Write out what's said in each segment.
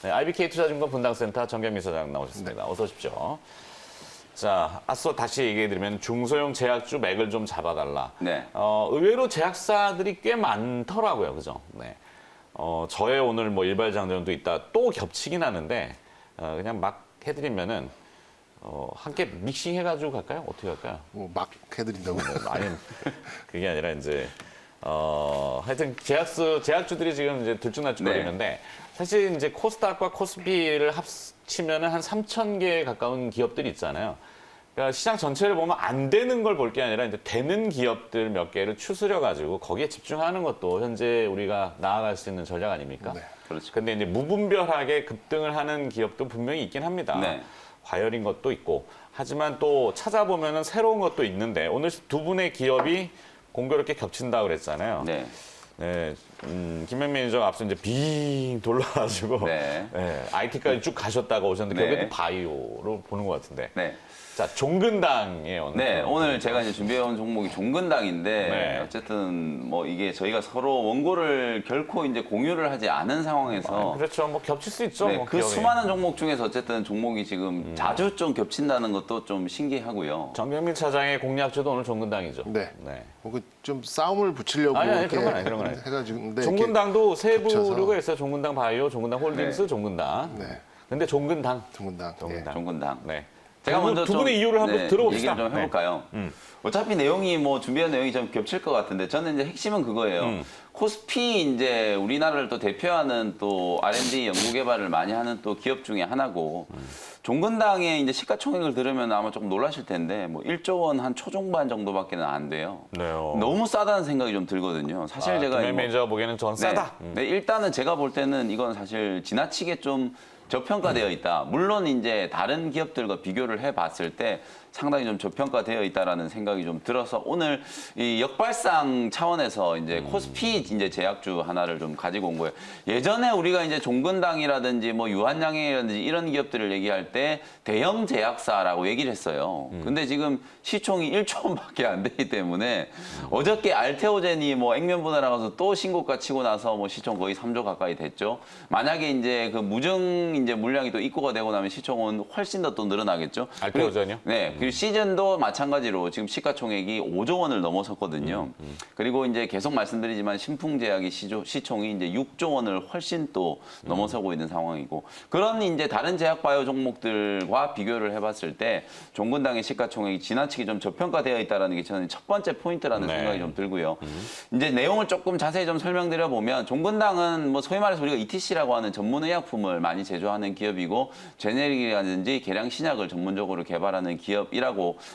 네, IBK 투자증권 분당센터 정경민 사장 나오셨습니다. 네. 어서 오십시오. 자, 앞서 다시 얘기해드리면 중소형 제약주 맥을 좀 잡아달라. 네. 의외로 제약사들이 꽤 많더라고요. 그죠? 네. 저의 오늘 뭐 일발장전도 있다 또 겹치긴 하는데, 그냥 막 해드리면은, 함께 믹싱 해가지고 갈까요? 어떻게 할까요? 뭐 막 해드린다고. 아니, 그게 아니라 이제, 하여튼 제약주들이 지금 이제 들쭉날쭉거리는데, 사실 이제 코스닥과 코스피를 합치면은 한 3,000개에 가까운 기업들이 있잖아요. 그러니까 시장 전체를 보면 안 되는 걸 볼 게 아니라 이제 되는 기업들 몇 개를 추스려 가지고 거기에 집중하는 것도 현재 우리가 나아갈 수 있는 전략 아닙니까? 네. 그렇죠. 근데 이제 무분별하게 급등을 하는 기업도 분명히 있긴 합니다. 네. 과열인 것도 있고. 하지만 또 찾아보면은 새로운 것도 있는데 오늘 두 분의 기업이 공교롭게 겹친다고 그랬잖아요. 네. 네, 김현 매니저가 앞서 이제 빙 돌아가지고 네. IT까지 쭉 가셨다가 오셨는데 네. 결국에 바이오로 보는 것 같은데. 네. 자, 종근당이에요. 네, 오늘 제가 이제 준비해온 종목이 종근당인데 네. 어쨌든 뭐 이게 저희가 서로 원고를 결코 이제 공유를 하지 않은 상황에서 그렇죠. 뭐 겹칠 수 있죠. 네, 뭐 그 기업이. 수많은 종목 중에서 어쨌든 종목이 지금 자주 좀 겹친다는 것도 좀 신기하고요. 정경민 차장의 공략주도 오늘 종근당이죠. 네. 네. 좀 싸움을 붙이려고 아니, 이렇게 그런 건 아니에요, 그런 건 아니에요. 해가지고 근데 종근당도 세 겹쳐서. 부류가 있어요. 종근당 바이오, 종근당 홀딩스, 네. 종근당. 네. 근데 종근당. 종근당. 종근당. 종근당. 네. 제가 먼저 두 좀, 분의 이유를 한번 들어봅시다. 얘기를 좀 해볼까요? 네. 어차피 내용이 뭐 준비한 내용이 좀 겹칠 것 같은데 저는 이제 핵심은 그거예요. 코스피 이제 우리나라를 또 대표하는 또 R&D 연구 개발을 많이 하는 또 기업 중에 하나고 종근당의 이제 시가총액을 들으면 아마 조금 놀라실 텐데 뭐 1조 원 한 초중반 정도밖에는 안 돼요. 네요. 너무 싸다는 생각이 좀 들거든요. 사실 제가 김현 매니저가 보기에는 전 싸다. 네, 일단은 제가 볼 때는 이건 사실 지나치게 좀 저평가되어 있다. 물론 이제 다른 기업들과 비교를 해봤을 때 상당히 좀 저평가되어 있다라는 생각이 좀 들어서 오늘 이 역발상 차원에서 이제 코스피 이제 제약주 하나를 좀 가지고 온 거예요. 예전에 우리가 이제 종근당이라든지 뭐 유한양행이라든지 이런 기업들을 얘기할 때 대형 제약사라고 얘기를 했어요. 근데 지금 시총이 1조 원밖에 안 되기 때문에 어저께 알테오젠이 뭐 액면분할 나가서 또 신고가 치고 나서 뭐 시총 거의 3조 가까이 됐죠. 만약에 이제 그 무증 이제 물량이 또 입고가 되고 나면 시총은 훨씬 더 또 늘어나겠죠. 알테오젠이요? 네. 그리고 시즌도 마찬가지로 지금 시가총액이 5조 원을 넘어섰거든요. 그리고 이제 계속 말씀드리지만 신풍제약이 시총이 이제 6조 원을 훨씬 또 넘어서고 있는 상황이고 그런 이제 다른 제약 바이오 종목들과 비교를 해봤을 때 종근당의 시가총액이 지나치게 좀 저평가되어 있다는 게 저는 첫 번째 포인트라는 네. 생각이 좀 들고요. 이제 내용을 조금 자세히 좀 설명드려 보면 종근당은 뭐 소위 말해서 우리가 ETC라고 하는 전문 의약품을 많이 제조하는 기업이고 제네릭이라든지 계량 신약을 전문적으로 개발하는 기업이라고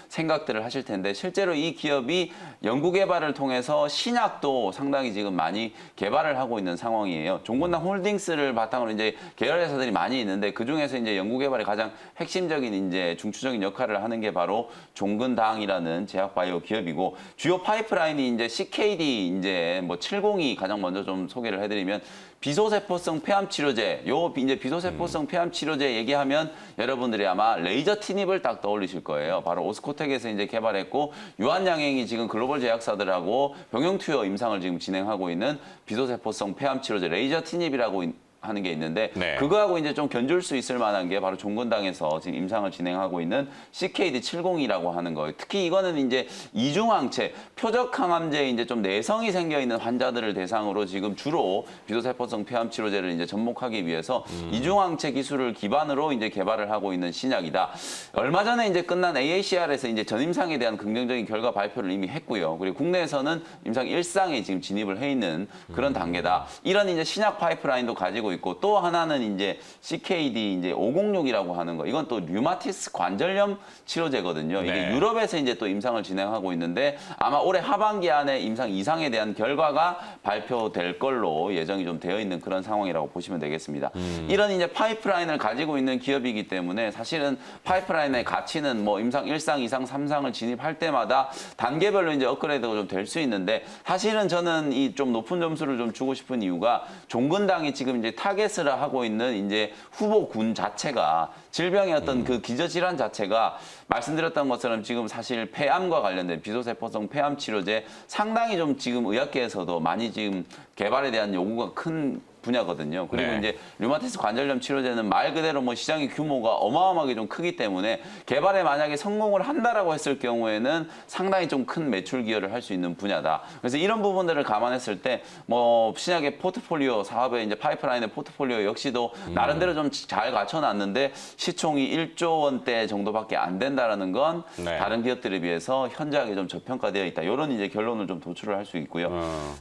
생각들을 하실 텐데 실제로 이 기업이 연구 개발을 통해서 신약도 상당히 지금 많이 개발을 하고 있는 상황이에요. 종근당 홀딩스를 바탕으로 이제 계열 회사들이 많이 있는데 그 중에서 이제 연구 개발에 가장 핵심적인 이제 중추적인 역할을 하는 게 바로 종근당이라는 제약 바이오 기업이고 주요 파이프라인이 이제 CKD 이제 뭐 702 가장 먼저 좀 소개를 해드리면 비소세포성 폐암 치료제, 요 이제 비소세포성 폐암 치료제 얘기하면 여러분들이 아마 레이저 티닙을 딱 떠올리실 거예요. 바로 오스코텍에서 이제 개발했고 유한양행이 지금 글로벌 제약사들하고 병용 투여 임상을 지금 진행하고 있는 비소세포성 폐암 치료제 레이저 티닙이라고 하는 게 있는데 네. 그거하고 이제 좀 견줄 수 있을 만한 게 바로 종근당에서 지금 임상을 진행하고 있는 CKD702라고 하는 거예요. 특히 이거는 이제 이중항체, 표적 항암제에 이제 좀 내성이 생겨 있는 환자들을 대상으로 지금 주로 비소세포성 폐암 치료제를 이제 접목하기 위해서 이중항체 기술을 기반으로 이제 개발을 하고 있는 신약이다. 얼마 전에 이제 끝난 AACR에서 이제 전임상에 대한 긍정적인 결과 발표를 이미 했고요. 그리고 국내에서는 임상 1상에 지금 진입을 해 있는 그런 단계다. 이런 이제 신약 파이프라인도 가지고 있고 또 하나는 이제 CKD 이제 506이라고 하는 거. 이건 또 류마티스 관절염 치료제거든요. 이게 네. 유럽에서 이제 또 임상을 진행하고 있는데 아마 올해 하반기 안에 임상 2상에 대한 결과가 발표될 걸로 예정이 좀 되어 있는 그런 상황이라고 보시면 되겠습니다. 이런 이제 파이프라인을 가지고 있는 기업이기 때문에 사실은 파이프라인의 가치는 뭐 임상 1상, 2상, 3상을 진입할 때마다 단계별로 이제 업그레이드가 좀 될 수 있는데 사실은 저는 이 좀 높은 점수를 좀 주고 싶은 이유가 종근당이 지금 이제 타겟을 하고 있는 이제 후보군 자체가 질병의 어떤 그 기저질환 자체가 말씀드렸던 것처럼 지금 사실 폐암과 관련된 비소세포성 폐암 치료제 상당히 좀 지금 의학계에서도 많이 지금 개발에 대한 요구가 큰 분야거든요. 그리고 네. 이제 류마티스 관절염 치료제는 말 그대로 뭐 시장의 규모가 어마어마하게 좀 크기 때문에 개발에 만약에 성공을 한다라고 했을 경우에는 상당히 좀 큰 매출 기여를 할 수 있는 분야다. 그래서 이런 부분들을 감안했을 때 뭐 신약의 포트폴리오 사업의 이제 파이프라인의 포트폴리오 역시도 나름대로 좀 잘 갖춰놨는데 시총이 1조 원대 정도밖에 안 된다라는 건 네. 다른 기업들에 비해서 현저하게 좀 저평가되어 있다. 이런 이제 결론을 좀 도출을 할 수 있고요.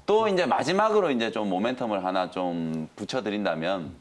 또 이제 마지막으로 이제 좀 모멘텀을 하나 좀 붙여드린다면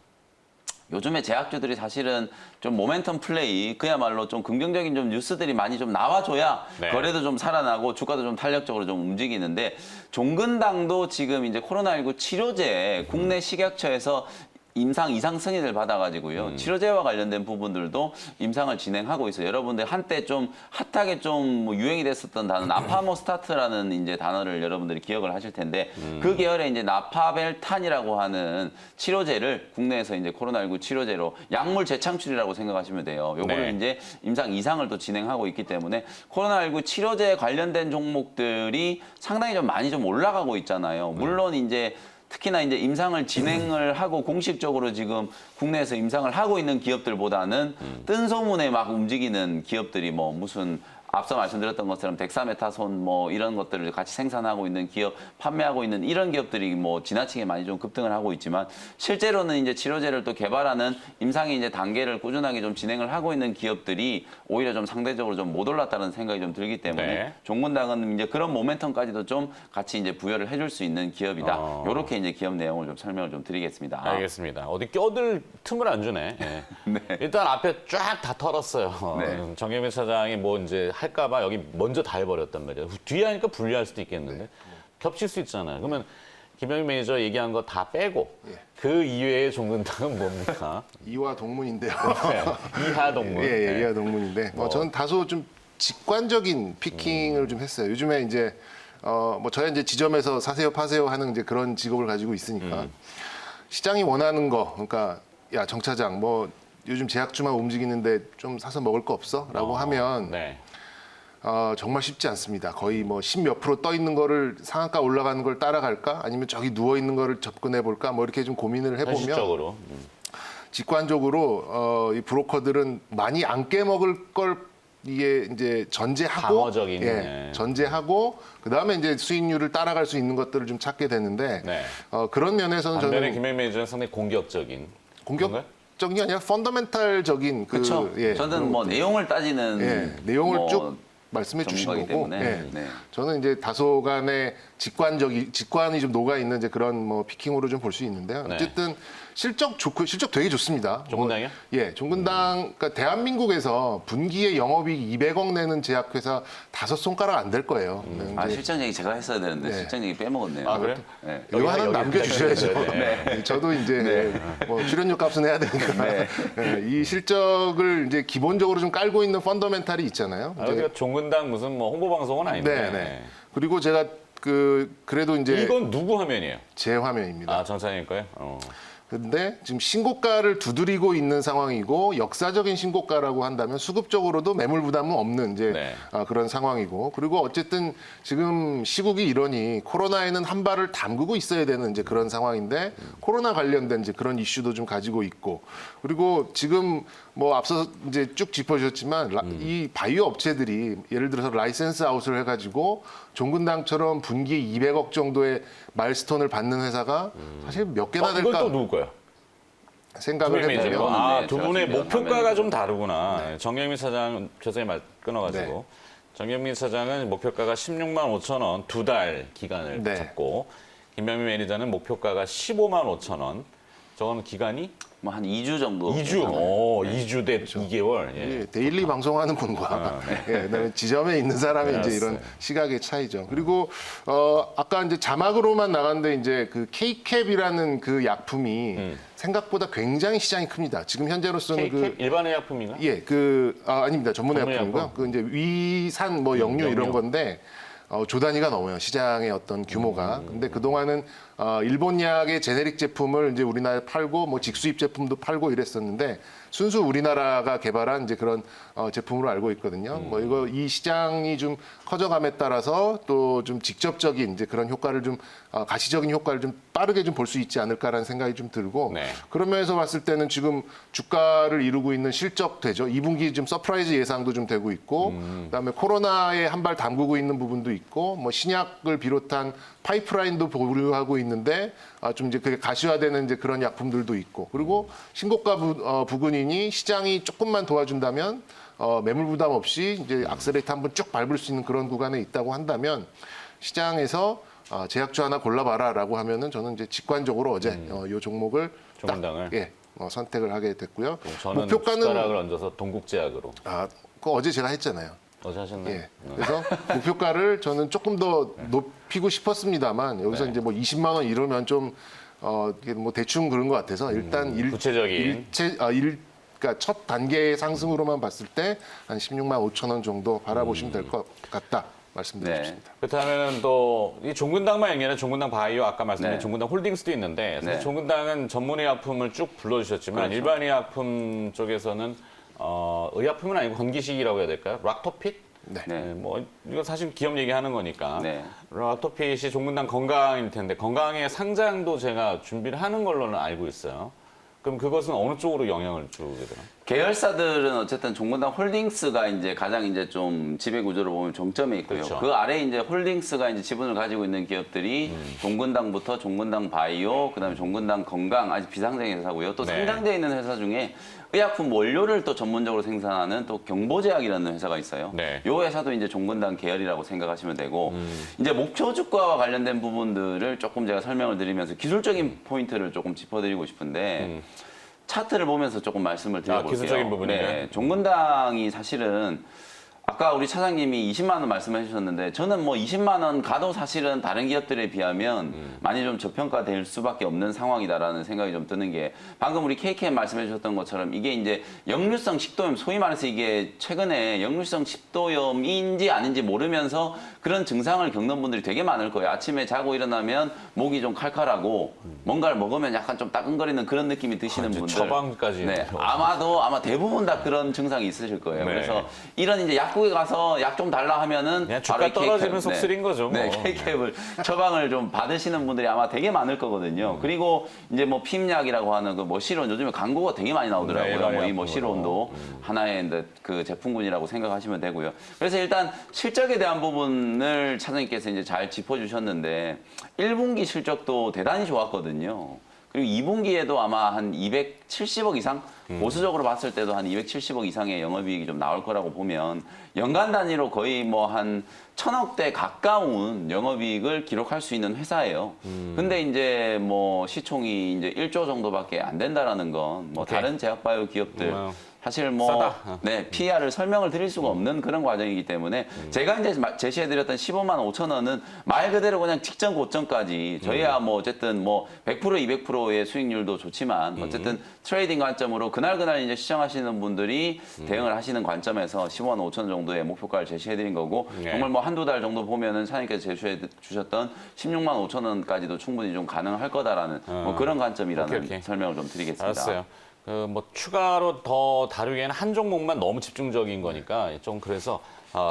요즘에 제약주들이 사실은 좀 모멘텀 플레이, 그야말로 좀 긍정적인 좀 뉴스들이 많이 좀 나와줘야 네. 거래도 좀 살아나고 주가도 좀 탄력적으로 좀 움직이는데 종근당도 지금 이제 코로나19 치료제 국내 식약처에서 임상 이상 승인을 받아가지고요. 치료제와 관련된 부분들도 임상을 진행하고 있어요. 여러분들 한때 좀 핫하게 좀뭐 유행이 됐었던 단어 나파모스타트라는 이제 단어를 여러분들이 기억을 하실 텐데 그 계열의 이제 나파벨탄이라고 하는 치료제를 국내에서 이제 코로나19 치료제로 약물 재창출이라고 생각하시면 돼요. 요거를 네. 이제 임상 이상을 또 진행하고 있기 때문에 코로나19 치료제에 관련된 종목들이 상당히 좀 많이 좀 올라가고 있잖아요. 물론 이제 특히나 이제 임상을 진행을 하고 공식적으로 지금 국내에서 임상을 하고 있는 기업들보다는 뜬 소문에 막 움직이는 기업들이 뭐 무슨 앞서 말씀드렸던 것처럼 덱사메타손 뭐 이런 것들을 같이 생산하고 있는 기업, 판매하고 있는 이런 기업들이 뭐 지나치게 많이 좀 급등을 하고 있지만 실제로는 이제 치료제를 또 개발하는 임상의 이제 단계를 꾸준하게 좀 진행을 하고 있는 기업들이 오히려 좀 상대적으로 좀 못 올랐다는 생각이 좀 들기 때문에 네. 종근당은 이제 그런 모멘텀까지도 좀 같이 이제 부여를 해줄 수 있는 기업이다. 이렇게 이제 기업 내용을 좀 설명을 좀 드리겠습니다. 알겠습니다. 어디 껴들 틈을 안 주네. 예. 일단 앞에 쫙 다 털었어요. 네. 정경민 차장이 뭐 이제 할까봐 여기 먼저 다 해버렸단 말이에요. 뒤에 하니까 불리할 수도 있겠는데 겹칠 수 있잖아요. 그러면 김영민 매니저 얘기한 거 다 빼고 그 이외의 종근당은 뭡니까? 이화 동문인데요. 네. 이하 동문. 예, 네. 이화 동문인데 저는 다소 좀 직관적인 피킹을 좀 했어요. 요즘에 이제 뭐 저야 이제 지점에서 사세요 파세요 하는 이제 그런 직업을 가지고 있으니까 시장이 원하는 거, 그러니까 야 정 차장 뭐 요즘 제약주만 움직이는데 좀 사서 먹을 거 없어?라고 하면 네. 정말 쉽지 않습니다. 거의 뭐 10몇 프로 떠 있는 거를 상한가 올라가는 걸 따라갈까? 아니면 저기 누워 있는 거를 접근해 볼까? 뭐 이렇게 좀 고민을 해보면 현실적으로. 직관적으로 이 브로커들은 많이 안 깨먹을 걸 이게 이제 전제하고 방어적인, 네. 전제하고 그다음에 이제 수익률을 따라갈 수 있는 것들을 좀 찾게 되는데 네. 그런 면에서는 반면에 저는 김영민 매니저는 상당히 공격적인. 그런가요? 공격적인 게 아니라 펀더멘탈적인 그렇죠. 저는 뭐 내용을 따지는 내용을 뭐 쭉 말씀해 주신 거고 전문가이기 때문에. 네. 저는 이제 다소간의 직관이 좀 녹아 있는 이제 그런 뭐 피킹으로 좀 볼 수 있는데요. 네. 어쨌든 실적 좋고 실적 되게 좋습니다. 종근당이요? 예, 종근당 그러니까 대한민국에서 분기에 영업이익 200억 내는 제약회사 5손가락 안 될 거예요. 아, 실전 얘기 제가 했어야 되는데 실전 얘기 빼먹었네요. 아, 그래요? 네. 이거 하나 여기 남겨주셔야죠. 네. 네, 저도 이제 뭐 출연료 값은 해야 되니까 네, 이 실적을 이제 기본적으로 좀 깔고 있는 펀더멘탈이 있잖아요. 아, 그러니까 종근당 무슨 뭐 홍보 방송은 아닌데. 네. 그리고 제가 그래도 이제 이건 누구 화면이에요? 제 화면입니다. 아, 정찬일 거예요? 근데 지금 신고가를 두드리고 있는 상황이고 역사적인 신고가라고 한다면 수급적으로도 매물 부담은 없는 이제 네. 그런 상황이고 그리고 어쨌든 지금 시국이 이러니 코로나에는 한 발을 담그고 있어야 되는 이제 그런 상황인데 코로나 관련된 이제 그런 이슈도 좀 가지고 있고 그리고 지금 뭐 앞서 이제 쭉 짚어주셨지만 이 바이오 업체들이 예를 들어서 라이센스 아웃을 해가지고 종근당처럼 분기에 200억 정도의 마일스톤을 받는 회사가 사실 몇 개나 될까? 이건 또 누구 거야? 생각을 김영민 해보면 매니저. 아, 두 제가 분의 준비한 목표가가 화면이죠. 좀 다르구나. 정경민 차장 죄송히 말 끊어가지고. 정경민 차장은 목표가가 16만 5천 원 2달 기간을 네. 잡고 김영민 매니저는 목표가가 15만 5천 원. 저거는 기간이 뭐 한 2주 정도. 2주. 오, 2주 대 2개월. 예. 예, 데일리 방송하는 분과 그다음에 지점에 있는 사람의 이제 이런 알았어요. 시각의 차이죠. 그리고 아까 이제 자막으로만 나갔는데 이제 그 K캡이라는 그 약품이 생각보다 굉장히 시장이 큽니다. 지금 현재로서는 K캡 일반 의약품인가? 아닙니다. 전문 전문 의약품이고요. 의약품. 그 이제 위산 뭐 영유 이런 영유. 건데 조 단위가 넘어요. 시장의 어떤 규모가. 근데 그동안은 일본 약의 제네릭 제품을 이제 우리나라에 팔고 뭐 직수입 제품도 팔고 이랬었는데 순수 우리나라가 개발한 이제 그런 제품으로 알고 있거든요. 뭐 이거 이 시장이 좀 커져감에 따라서 또 좀 직접적인 이제 그런 효과를 좀 가시적인 효과를 좀 빠르게 좀 볼 수 있지 않을까라는 생각이 좀 들고 네. 그런 면에서 봤을 때는 지금 주가를 이루고 있는 실적 대죠. 2분기 좀 서프라이즈 예상도 좀 되고 있고 그다음에 코로나에 한 발 담그고 있는 부분도 있고 뭐 신약을 비롯한 파이프라인도 보유하고 있는데 좀 이제 그게 가시화되는 이제 그런 약품들도 있고 그리고 신고가 부근이니 시장이 조금만 도와준다면 매물 부담 없이 이제 악셀레이터 한번 쭉 밟을 수 있는 그런 구간에 있다고 한다면 시장에서 제약주 하나 골라봐라라고 하면은 저는 이제 직관적으로 어제 이 종목을 종근당을? 선택을 하게 됐고요. 저는 목표가는 숟가락을 얹어서 동국제약으로. 그거 어제 제가 했잖아요. 어제 하셨나요? 예. 그래서 목표가를 저는 조금 더 높이고 싶었습니다만 여기서 네. 이제 뭐 20만 원 이러면 좀 이게 뭐 대충 그런 것 같아서 일단 구체적인. 그러니까 첫 단계의 상승으로만 봤을 때 한 16만 5천 원 정도 바라보시면 될 것 같다 말씀드리겠습니다. 그렇다면 또 이 종근당만 얘기하는 종근당 바이오 아까 말씀드린 네. 종근당 홀딩스도 있는데 사실 네. 종근당은 전문의약품을 쭉 불러주셨지만 그렇죠. 일반의약품 쪽에서는 의약품은 아니고 건기식이라고 해야 될까요? 락토핏? 네. 네. 뭐 이거 사실 기업 얘기하는 거니까 네. 락토핏이 종근당 건강일 텐데 건강의 상장도 제가 준비를 하는 걸로는 알고 있어요. 그럼 그것은 어느 쪽으로 영향을 주게 되나요? 계열사들은 어쨌든 종근당 홀딩스가 이제 가장 이제 좀 지배 구조로 보면 정점에 있고요. 그렇죠. 그 아래 이제 홀딩스가 이제 지분을 가지고 있는 기업들이 종근당부터 종근당 바이오, 그다음에 종근당 건강 아직 비상장의 회사고요. 또 네. 상장되어 있는 회사 중에 의약품 원료를 또 전문적으로 생산하는 또 경보제약이라는 회사가 있어요. 네. 이 회사도 이제 종근당 계열이라고 생각하시면 되고 이제 목표 주가와 관련된 부분들을 조금 제가 설명을 드리면서 기술적인 포인트를 조금 짚어드리고 싶은데 차트를 보면서 조금 말씀을 드려볼게요. 기술적인 부분이요? 네, 종근당이 사실은 아까 우리 차장님이 20만 원 말씀해 주셨는데 저는 뭐 20만 원 가도 사실은 다른 기업들에 비하면 많이 좀 저평가될 수밖에 없는 상황이다라는 생각이 좀 드는 게 방금 우리 KKM 말씀해 주셨던 것처럼 이게 이제 역류성 식도염 소위 말해서 이게 최근에 역류성 식도염인지 아닌지 모르면서 그런 증상을 겪는 분들이 되게 많을 거예요. 아침에 자고 일어나면 목이 좀 칼칼하고 뭔가를 먹으면 약간 좀 따끔거리는 그런 느낌이 드시는 이제 분들. 처방까지. 네, 아마 대부분 다 그런 증상이 있으실 거예요. 네. 그래서 이런 이제 약국에 가서 약 좀 달라 하면은 그냥 주가 바로 떨어지면 K캡, 속쓰린 거죠, 네, 뭐. K캡을 처방을 좀 받으시는 분들이 아마 되게 많을 거거든요. 그리고 이제 뭐 피임약이라고 하는 그 머시론 요즘에 광고가 되게 많이 나오더라고요. 네, 뭐 이 머시론도 하나의 이제 그 제품군이라고 생각하시면 되고요. 그래서 일단 실적에 대한 부분을 차장님께서 이제 잘 짚어주셨는데 1분기 실적도 대단히 좋았거든요. 그리고 2분기에도 아마 한 270억 이상 보수적으로 봤을 때도 한 270억 이상의 영업이익이 좀 나올 거라고 보면 연간 단위로 거의 뭐 한 1,000억대 가까운 영업이익을 기록할 수 있는 회사예요. 근데 이제 뭐 시총이 이제 1조 정도밖에 안 된다라는 건 뭐 오케이. 다른 제약바이오 기업들 사실 뭐 싸다. 네, PR을 설명을 드릴 수가 없는 그런 과정이기 때문에 제가 이제 제시해드렸던 15만 5천 원은 말 그대로 그냥 직전 고점까지 저희야 뭐 어쨌든 뭐 100% 200%의 수익률도 좋지만 어쨌든 트레이딩 관점으로 그날 이제 시청하시는 분들이 대응을 하시는 관점에서 15만 5천 원 정도의 목표가를 제시해드린 거고 네. 정말 뭐 한두 달 정도 보면은 사장님께서 제시해 주셨던 16만 5천 원까지도 충분히 좀 가능할 거다라는 뭐 그런 관점이라는 오케이. 설명을 좀 드리겠습니다. 알았어요. 뭐 추가로 더 다루기에는 한 종목만 너무 집중적인 거니까 좀 그래서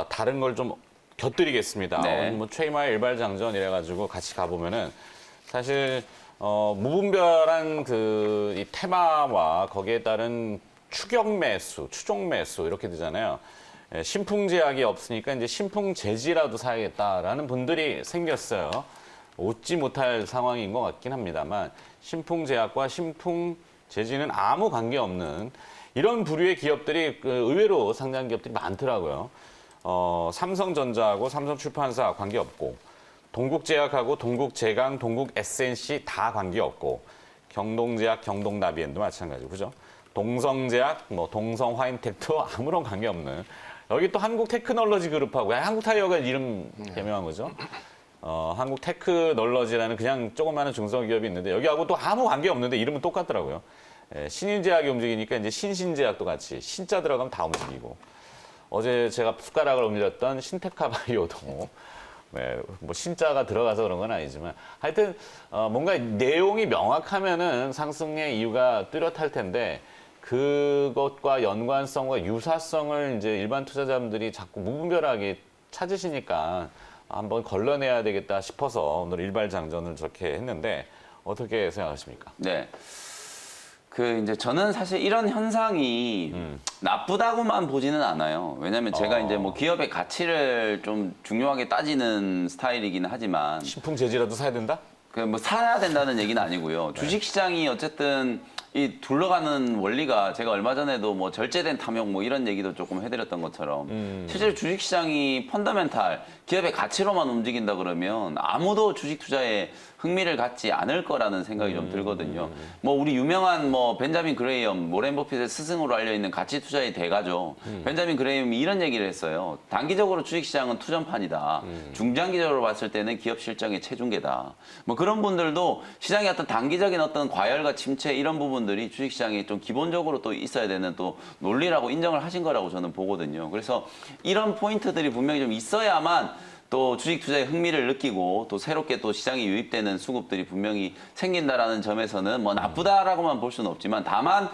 다른 걸 좀 곁들이겠습니다. 네. 오늘 뭐 최이마의 일발장전 이래가지고 같이 가보면은 사실 무분별한 그 이 테마와 거기에 따른 추격 매수, 추종 매수 이렇게 되잖아요. 신풍제약이 없으니까 이제 신풍제지라도 사야겠다라는 분들이 생겼어요. 웃지 못할 상황인 것 같긴 합니다만 신풍제약과 신풍제지는 아무 관계없는 이런 부류의 기업들이 의외로 상장 기업들이 많더라고요. 삼성전자하고 삼성출판사 관계없고 동국제약하고 동국제강, 동국SNC 다 관계없고 경동제약, 경동나비엔도 마찬가지고 그죠? 동성제약, 뭐 동성화인텍도 아무런 관계없는 여기 또 한국테크놀로지 그룹하고 한국타이어가 이름 개명한 거죠. 한국테크놀로지라는 그냥 조그마한 중소기업이 있는데 여기하고 또 아무 관계 없는데 이름은 똑같더라고요. 신인제약이 움직이니까 이제 신신제약도 같이 신자 들어가면 다 움직이고 어제 제가 숟가락을 옮겼던 신테카바이오도 네, 뭐 신자가 들어가서 그런 건 아니지만 하여튼 뭔가 내용이 명확하면은 상승의 이유가 뚜렷할 텐데 그것과 연관성과 유사성을 이제 일반 투자자분들이 자꾸 무분별하게 찾으시니까 한번 걸러내야 되겠다 싶어서 오늘 일발장전을 저렇게 했는데 어떻게 생각하십니까? 네. 이제 저는 사실 이런 현상이 나쁘다고만 보지는 않아요. 왜냐면 제가 이제 뭐 기업의 가치를 좀 중요하게 따지는 스타일이기는 하지만 신풍 재지라도 사야 된다? 뭐 사야 된다는 얘기는 아니고요. 주식시장이 어쨌든 이 둘러가는 원리가 제가 얼마 전에도 뭐 절제된 탐욕 뭐 이런 얘기도 조금 해드렸던 것처럼 실제로 주식시장이 펀더멘탈 기업의 가치로만 움직인다 그러면 아무도 주식 투자에 흥미를 갖지 않을 거라는 생각이 좀 들거든요. 뭐 우리 유명한 뭐 벤자민 그레이엄, 모렌 버핏의 스승으로 알려 있는 가치 투자의 대가죠. 벤자민 그레이엄이 이런 얘기를 했어요. 단기적으로 주식시장은 투전판이다. 중장기적으로 봤을 때는 기업 실적의 체중계다. 뭐 그런 분들도 시장의 어떤 단기적인 어떤 과열과 침체 이런 부분들이 주식시장에 좀 기본적으로 또 있어야 되는 또 논리라고 인정을 하신 거라고 저는 보거든요. 그래서 이런 포인트들이 분명히 좀 있어야만 또 주식 투자에 흥미를 느끼고 또 새롭게 또 시장에 유입되는 수급들이 분명히 생긴다라는 점에서는 뭐 나쁘다라고만 볼 수는 없지만 다만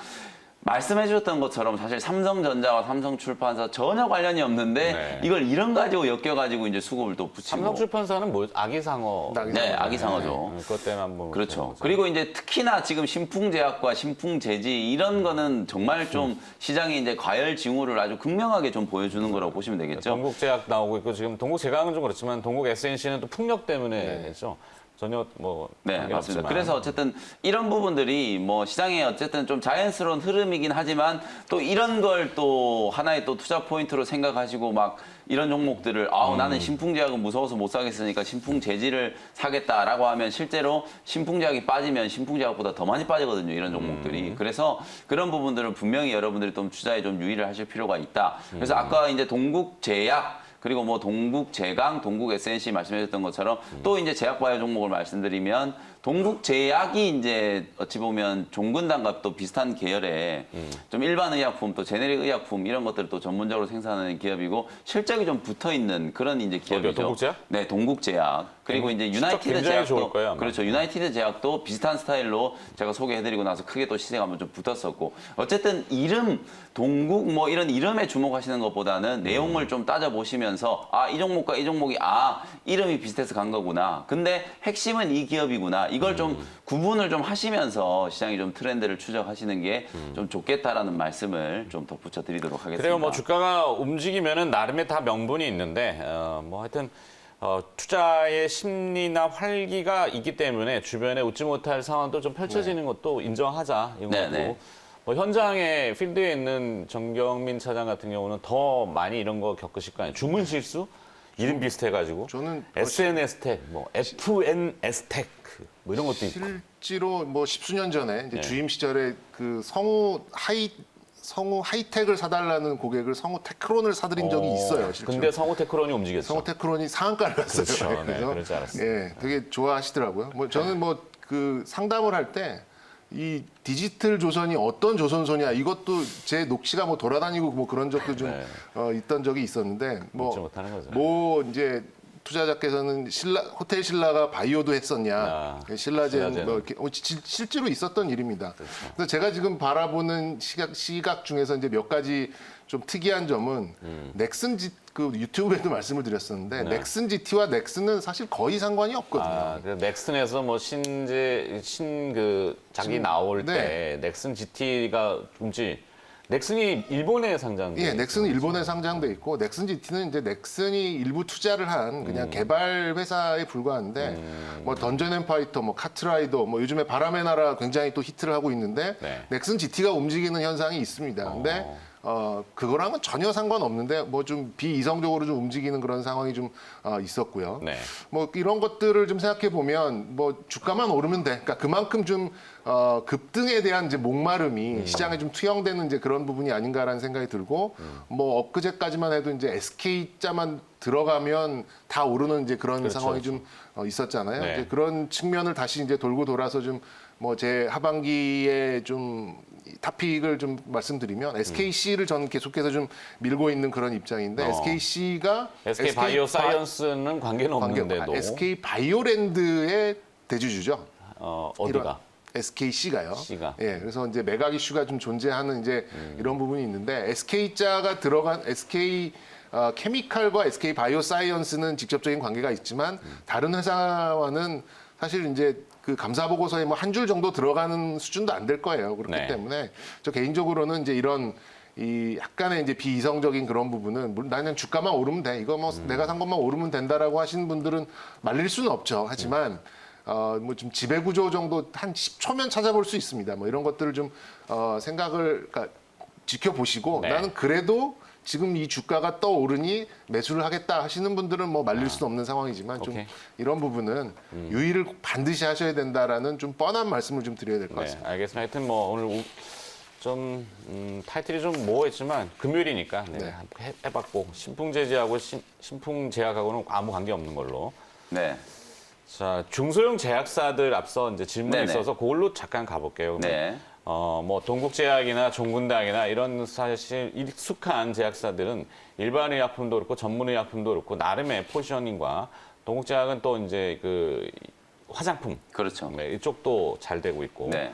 말씀해 주셨던 것처럼 사실 삼성전자와 삼성출판사 전혀 관련이 없는데 네. 이걸 이름 가지고 엮여가지고 이제 수급을 또 붙이고. 삼성출판사는 뭐 아기상어. 네, 아기상어죠. 그것 때문에 한번 그렇죠. 그리고 이제 특히나 지금 신풍제약과 신풍제지 이런 거는 정말 좀 시장에 이제 과열 징후를 아주 극명하게 좀 보여주는 거라고 보시면 되겠죠. 동국제약 나오고 있고 지금 동국제약은 좀 그렇지만 동국 SNC는 또 풍력 때문에 했죠. 전혀 뭐 네, 관계 맞습니다. 없지만. 그래서 어쨌든 이런 부분들이 뭐 시장에 어쨌든 좀 자연스러운 흐름이긴 하지만 또 이런 걸 또 하나의 또 투자 포인트로 생각하시고 막 이런 종목들을 나는 신풍제약은 무서워서 못 사겠으니까 신풍제지를 사겠다라고 하면 실제로 신풍제약이 빠지면 신풍제약보다 더 많이 빠지거든요. 이런 종목들이. 그래서 그런 부분들은 분명히 여러분들이 좀 투자에 좀 유의를 하실 필요가 있다. 그래서 아까 이제 동국제약 그리고 뭐 동국제강, 동국SNC 말씀해주셨던 것처럼 또 이제 제약바이오 종목을 말씀드리면 동국제약이 이제 어찌 보면 종근당과 또 비슷한 계열의 좀 일반 의약품 또 제네릭 의약품 이런 것들을 또 전문적으로 생산하는 기업이고 실적이 좀 붙어 있는 그런 이제 기업이죠. 동국제약? 네, 동국제약. 그리고 이제 유나이티드 굉장히 좋을 제약도 거예요, 아마. 그렇죠. 유나이티드 제약도 비슷한 스타일로 제가 소개해드리고 나서 크게 또 시세가 한번 좀 붙었었고 어쨌든 이름 동국 뭐 이런 이름에 주목하시는 것보다는 내용을 좀 따져보시면서 이 종목과 이 종목이 이름이 비슷해서 간 거구나. 근데 핵심은 이 기업이구나. 이걸 좀 구분을 좀 하시면서 시장이 좀 트렌드를 추적하시는 게 좀 좋겠다라는 말씀을 좀 덧붙여 드리도록 하겠습니다. 그래요. 뭐 주가가 움직이면은 나름의 다 명분이 있는데 뭐 하여튼 투자의 심리나 활기가 있기 때문에 주변에 웃지 못할 상황도 좀 펼쳐지는 것도 인정하자 이건 네, 거고. 네. 뭐 현장에 필드에 있는 정경민 차장 같은 경우는 더 많이 이런 거 겪으실 거 아니에요. 주문 실수 이름 비슷해가지고 저는 SNS 택, 뭐 FNS 택 뭐 이런 것도 있고. 실제로 뭐 십수년 전에 이제 네. 주임 시절에 그 성우 하이텍을 사달라는 고객을 성우 테크론을 사드린 적이 있어요. 실제로. 근데 성우 테크론이 움직였죠. 성우 테크론이 상한가를 갔어요. 그렇죠. 네, 그럴 줄 알았어요. 예, 되게 좋아하시더라고요. 뭐 저는 뭐 그 상담을 할 때 이 디지털 조선이 어떤 조선소냐 이것도 제 녹취가 뭐 돌아다니고 뭐 그런 적도 좀 네. 있던 적이 있었는데 믿지 못하는 거죠. 뭐 이제 투자자께서는 호텔 신라가 바이오도 했었냐, 신라젠 뭐 이렇게 실제로 있었던 일입니다. 그렇죠. 그래서 제가 지금 바라보는 시각 중에서 이제 몇 가지 좀 특이한 점은 넥슨 그 유튜브에도 말씀을 드렸었는데 넥슨 GT와 넥슨은 사실 거의 상관이 없거든요. 그래서 넥슨에서 뭐 자기 나올 때 넥슨 GT가 넥슨이 일본에 상장돼. 예, 넥슨은 일본에 상장돼 있고 넥슨 GT는 이제 넥슨이 일부 투자를 한 그냥 개발 회사에 불과한데 뭐 던전 앤 파이터, 뭐 카트라이더, 뭐 요즘에 바람의 나라 굉장히 또 히트를 하고 있는데 네. 넥슨 GT가 움직이는 현상이 있습니다. 근데 그거랑은 전혀 상관없는데 뭐 좀 비이성적으로 좀 움직이는 그런 상황이 좀 있었고요. 네. 뭐 이런 것들을 좀 생각해 보면 뭐 주가만 오르면 돼. 그러니까 그만큼 좀 급등에 대한 이제 목마름이 시장에 좀 투영되는 이제 그런 부분이 아닌가라는 생각이 들고 뭐 엊그제까지만 해도 이제 SK자만 들어가면 다 오르는 이제 그런 그렇죠, 상황이 좀 있었잖아요. 네. 이제 그런 측면을 다시 이제 돌고 돌아서 좀 뭐 제 하반기에 좀 탑픽을 좀 말씀드리면 SKC를 저는 계속해서 좀 밀고 있는 그런 입장인데 SKC가 SK 바이오사이언스는 관계는 없는데도 SK 바이오랜드의 대주주죠. 어디가? SKC가요. C가. 예, 그래서 이제 매각 이슈가 좀 존재하는 이제 이런 부분이 있는데 SK자가 들어간 SK 케미칼과 SK 바이오사이언스는 직접적인 관계가 있지만 다른 회사와는 사실 이제 그 감사 보고서에 뭐 한 줄 정도 들어가는 수준도 안 될 거예요. 그렇기 네. 때문에 저 개인적으로는 이제 이런 이 약간의 이제 비이성적인 그런 부분은 물론 나는 주가만 오르면 돼. 이거 뭐 내가 산 것만 오르면 된다라고 하시는 분들은 말릴 수는 없죠. 하지만 뭐 좀 지배 구조 정도 한 10초면 찾아볼 수 있습니다. 뭐 이런 것들을 좀 생각을 그러니까 지켜보시고 네. 나는 그래도 지금 이 주가가 떠오르니 매수를 하겠다 하시는 분들은 뭐 말릴 수는 없는 상황이지만 좀 오케이. 이런 부분은 유의를 반드시 하셔야 된다라는 좀 뻔한 말씀을 좀 드려야 될 것 네, 같습니다. 알겠습니다. 하여튼 뭐 오늘 좀 타이틀이 좀 모호했지만 금요일이니까 네, 네. 해봤고 신풍제지하고 신풍제약하고는 아무 관계 없는 걸로. 네. 자, 중소형 제약사들 앞서 이제 질문이 네네. 있어서 그걸로 잠깐 가볼게요. 네. 뭐 동국제약이나 종군대학이나 이런 사실 익숙한 제약사들은 일반 의약품도 그렇고 전문 의약품도 그렇고 나름의 포지셔닝과 동국제약은 또 이제 그 화장품 그렇죠. 네, 이쪽도 잘 되고 있고 네.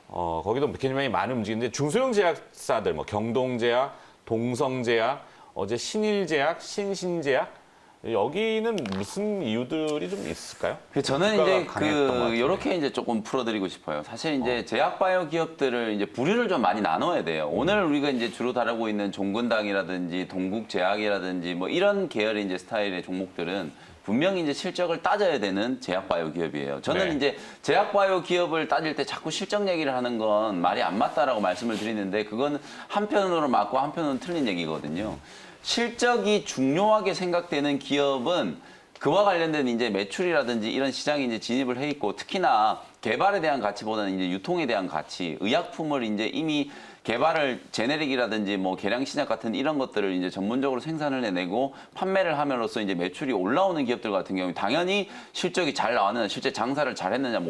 거기도 굉장히 많은 움직이는데 중소형 제약사들 뭐 경동제약, 동성제약, 어제 신일제약, 신신제약 여기는 무슨 이유들이 좀 있을까요? 저는 주가가 이제 강했던 것 같은데. 이렇게 이제 조금 풀어드리고 싶어요. 사실 이제 제약 바이오 기업들을 이제 부류를 좀 많이 나눠야 돼요. 오늘 우리가 이제 주로 다루고 있는 종근당이라든지 동국제약이라든지 뭐 이런 계열의 이제 스타일의 종목들은 분명히 이제 실적을 따져야 되는 제약 바이오 기업이에요. 저는 네. 이제 제약 바이오 기업을 따질 때 자꾸 실적 얘기를 하는 건 말이 안 맞다라고 말씀을 드리는데 그건 한편으로 맞고 한편으로는 틀린 얘기거든요. 실적이 중요하게 생각되는 기업은 그와 관련된 이제 매출이라든지 이런 시장에 이제 진입을 해 있고 특히나 개발에 대한 가치보다는 이제 유통에 대한 가치, 의약품을 이제 이미 개발을 제네릭이라든지 뭐 계량 신약 같은 이런 것들을 이제 전문적으로 생산을 해내고 판매를 함으로써 이제 매출이 올라오는 기업들 같은 경우 당연히 실적이 잘 나왔느냐, 실제 장사를 잘했느냐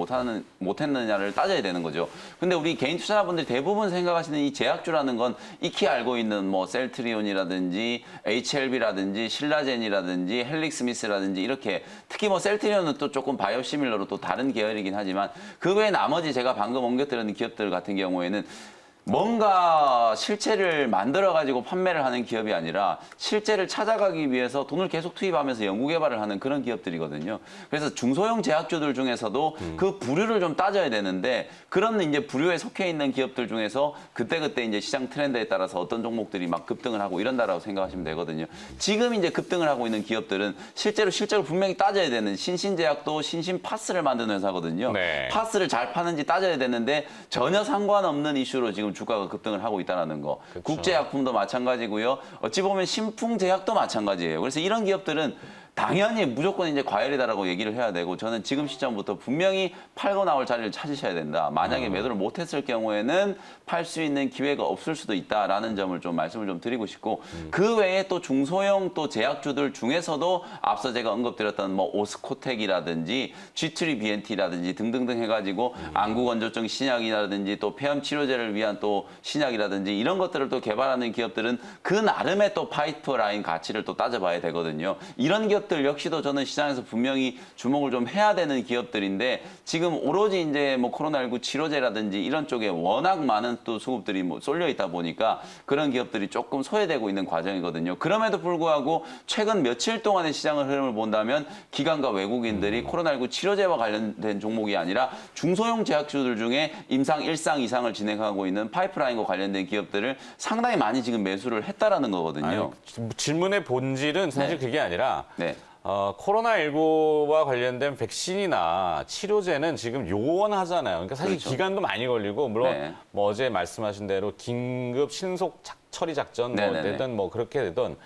못했느냐를 따져야 되는 거죠. 근데 우리 개인 투자자분들이 대부분 생각하시는 이 제약주라는 건 익히 알고 있는 뭐 셀트리온이라든지 HLB라든지 신라젠이라든지 헬릭스미스라든지 이렇게 특히 뭐 셀트리온은 또 조금 바이오시밀러로 또 다른 계열이긴 하지만 그 외에 나머지 제가 방금 옮겨드리는 기업들 같은 경우에는 뭔가 실체를 만들어가지고 판매를 하는 기업이 아니라 실체를 찾아가기 위해서 돈을 계속 투입하면서 연구개발을 하는 그런 기업들이거든요. 그래서 중소형 제약주들 중에서도 그 부류를 좀 따져야 되는데 그런 이제 부류에 속해 있는 기업들 중에서 그때그때 이제 시장 트렌드에 따라서 어떤 종목들이 막 급등을 하고 이런다라고 생각하시면 되거든요. 지금 이제 급등을 하고 있는 기업들은 실제로 실적을 분명히 따져야 되는 신신제약도 신신파스를 만드는 회사거든요. 네. 파스를 잘 파는지 따져야 되는데 전혀 상관없는 이슈로 지금 주가가 급등을 하고 있다는 거. 그렇죠. 국제약품도 마찬가지고요. 어찌 보면 신풍제약도 마찬가지예요. 그래서 이런 기업들은 당연히 무조건 이제 과열이다라고 얘기를 해야 되고 저는 지금 시점부터 분명히 팔고 나올 자리를 찾으셔야 된다. 만약에 매도를 못했을 경우에는 팔 수 있는 기회가 없을 수도 있다라는 점을 좀 말씀을 좀 드리고 싶고 그 외에 또 중소형 또 제약주들 중에서도 앞서 제가 언급드렸던 뭐 오스코텍이라든지 G3BNT라든지 등등등 해가지고 안구건조증 신약이라든지 또 폐암 치료제를 위한 또 신약이라든지 이런 것들을 또 개발하는 기업들은 그 나름의 또 파이프라인 가치를 또 따져봐야 되거든요. 이런 기업들 역시도 저는 시장에서 분명히 주목을 좀 해야 되는 기업들인데 지금 오로지 이제 뭐 코로나19 치료제라든지 이런 쪽에 워낙 많은 또 수급들이 뭐 쏠려 있다 보니까 그런 기업들이 조금 소외되고 있는 과정이거든요. 그럼에도 불구하고 최근 며칠 동안의 시장의 흐름을 본다면 기관과 외국인들이 코로나19 치료제와 관련된 종목이 아니라 중소형 제약주들 중에 임상 1상, 2상을 진행하고 있는 파이프라인과 관련된 기업들을 상당히 많이 지금 매수를 했다라는 거거든요. 아니, 질문의 본질은 사실 네. 그게 아니라 네. 코로나19와 관련된 백신이나 치료제는 지금 요원하잖아요. 그러니까 사실 그렇죠. 기간도 많이 걸리고 물론 네. 뭐 어제 말씀하신 대로 긴급 신속 처리 작전 뭐 네네네. 되든 뭐 그렇게 되든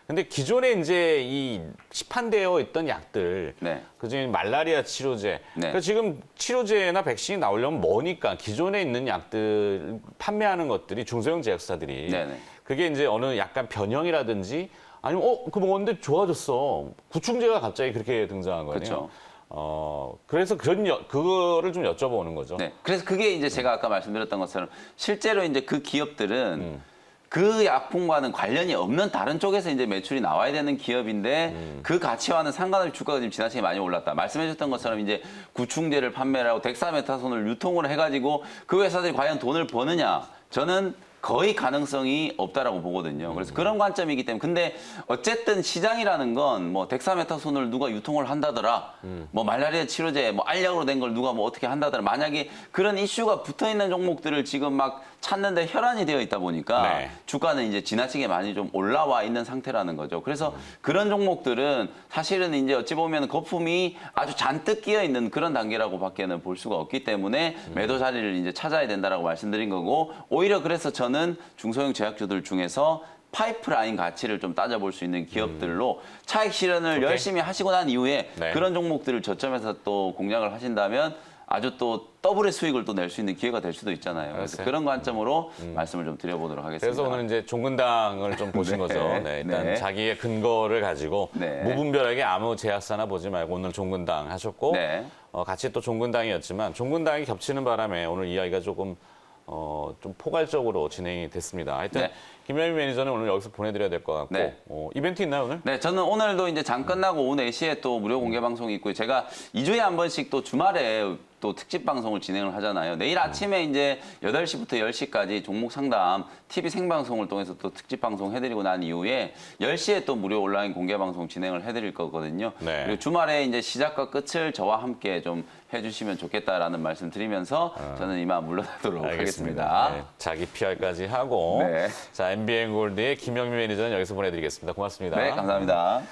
근데 기존에 이제 이 시판되어 있던 약들, 네. 그중에 말라리아 치료제. 네. 그러니까 지금 치료제나 백신이 나오려면 뭐니까 기존에 있는 약들 판매하는 것들이 중소형 제약사들이 네네. 그게 이제 어느 약간 변형이라든지 아니면 그거 먹었는데 좋아졌어. 구충제가 갑자기 그렇게 등장한 거예요. 그렇죠. 그래서 그거를 좀 여쭤보는 거죠. 네. 그래서 그게 이제 제가 아까 말씀드렸던 것처럼 실제로 이제 그 기업들은 그 약품과는 관련이 없는 다른 쪽에서 이제 매출이 나와야 되는 기업인데 그 가치와는 상관없이 주가가 지금 지나치게 많이 올랐다. 말씀해 주셨던 것처럼 이제 구충제를 판매를 하고 덱사메타손을 유통을 해가지고 그 회사들이 과연 돈을 버느냐. 저는 거의 가능성이 없다라고 보거든요. 그래서 그런 관점이기 때문에. 근데 어쨌든 시장이라는 건 뭐 덱사메타손을 누가 유통을 한다더라. 뭐 말라리아 치료제, 뭐 알약으로 된 걸 누가 뭐 어떻게 한다더라. 만약에 그런 이슈가 붙어 있는 종목들을 지금 막 찾는데 혈안이 되어 있다 보니까 네. 주가는 이제 지나치게 많이 좀 올라와 있는 상태라는 거죠. 그래서 그런 종목들은 사실은 이제 어찌 보면 거품이 아주 잔뜩 끼어 있는 그런 단계라고 밖에는 볼 수가 없기 때문에 매도 자리를 이제 찾아야 된다라고 말씀드린 거고 오히려 그래서 저는 중소형 제약주들 중에서 파이프라인 가치를 좀 따져볼 수 있는 기업들로 차익 실현을 오케이. 열심히 하시고 난 이후에 네. 그런 종목들을 저점에서 또 공략을 하신다면 아주 또 더블의 수익을 또 낼 수 있는 기회가 될 수도 있잖아요. 그래서 알았어요. 그런 관점으로 말씀을 좀 드려보도록 하겠습니다. 그래서 오늘 이제 종근당을 좀 보신 네. 거죠. 네, 일단 네. 자기의 근거를 가지고 네. 무분별하게 아무 제약사나 보지 말고 오늘 종근당 하셨고 네. 같이 또 종근당이었지만 종근당이 겹치는 바람에 오늘 이야기가 조금 좀 포괄적으로 진행이 됐습니다. 하여튼 네. 김현민 매니저는 오늘 여기서 보내드려야 될 것 같고 네. 이벤트 있나요 오늘? 네, 저는 오늘도 이제 장 끝나고 오후 4시에 또 무료 공개 방송이 있고요. 제가 2주에 한 번씩 또 주말에 또 특집 방송을 진행을 하잖아요. 내일 아침에 이제 8시부터 10시까지 종목 상담 TV 생방송을 통해서 또 특집 방송 해드리고 난 이후에 10시에 또 무료 온라인 공개 방송 진행을 해드릴 거거든요. 네. 그리고 주말에 이제 시작과 끝을 저와 함께 좀 해주시면 좋겠다라는 말씀 드리면서 저는 이만 물러나도록 하겠습니다. 네, 자기 PR까지 하고 네. 자 MBN 골드의 김영민 매니저는 여기서 보내드리겠습니다. 고맙습니다. 네, 감사합니다.